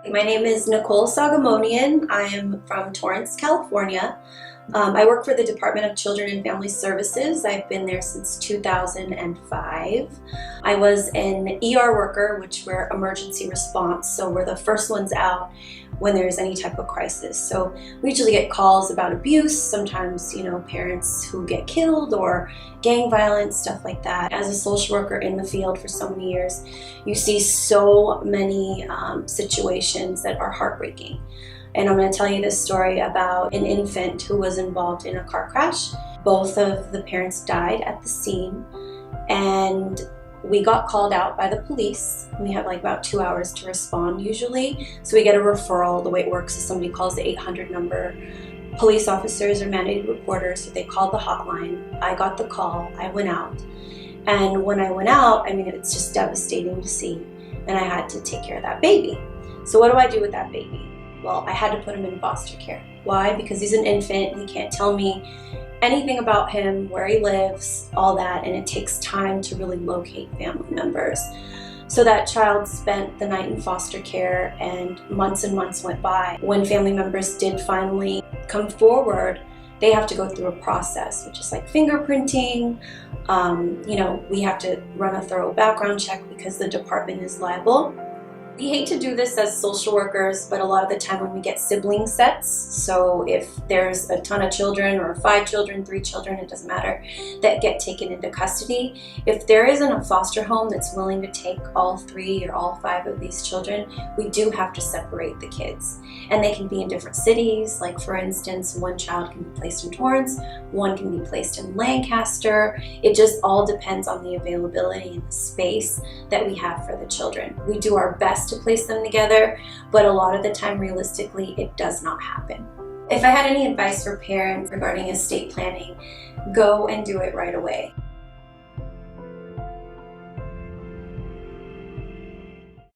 My name is Nicole Soghomonian. I am from Torrance, California. I work for the Department of Children and Family Services. I've been there since 2005. I was an ER worker, which we're emergency response, so we're the first ones out when there's any type of crisis. So we usually get calls about abuse, sometimes, parents who get killed or gang violence, stuff like that. As a social worker in the field for so many years, you see so many situations that are heartbreaking. And I'm going to tell you this story about an infant who was involved in a car crash. Both of the parents died at the scene, and we got called out by the police. We have about 2 hours to respond usually. So we get a referral. The way it works is somebody calls the 800 number. Police officers are mandated reporters, so they called the hotline. I got the call. I went out. And when I went out, it's just devastating to see. And I had to take care of that baby. So what do I do with that baby? Well, I had to put him in foster care. Why? Because he's an infant. He can't tell me anything about him, where he lives, all that, and it takes time to really locate family members. So that child spent the night in foster care, and months went by. When family members did finally come forward, they have to go through a process, which is like fingerprinting. We have to run a thorough background check because the department is liable. We hate to do this as social workers, but a lot of the time when we get sibling sets, so if there's a ton of children or 5 children, 3 children, it doesn't matter, that get taken into custody, if there isn't a foster home that's willing to take all 3 or all 5 of these children, we do have to separate the kids. And they can be in different cities. Like for instance, one child can be placed in Torrance, one can be placed in Lancaster. It just all depends on the availability and the space that we have for the children. We do our best to place them together, but a lot of the time, realistically, it does not happen. If I had any advice for parents regarding estate planning, go and do it right away.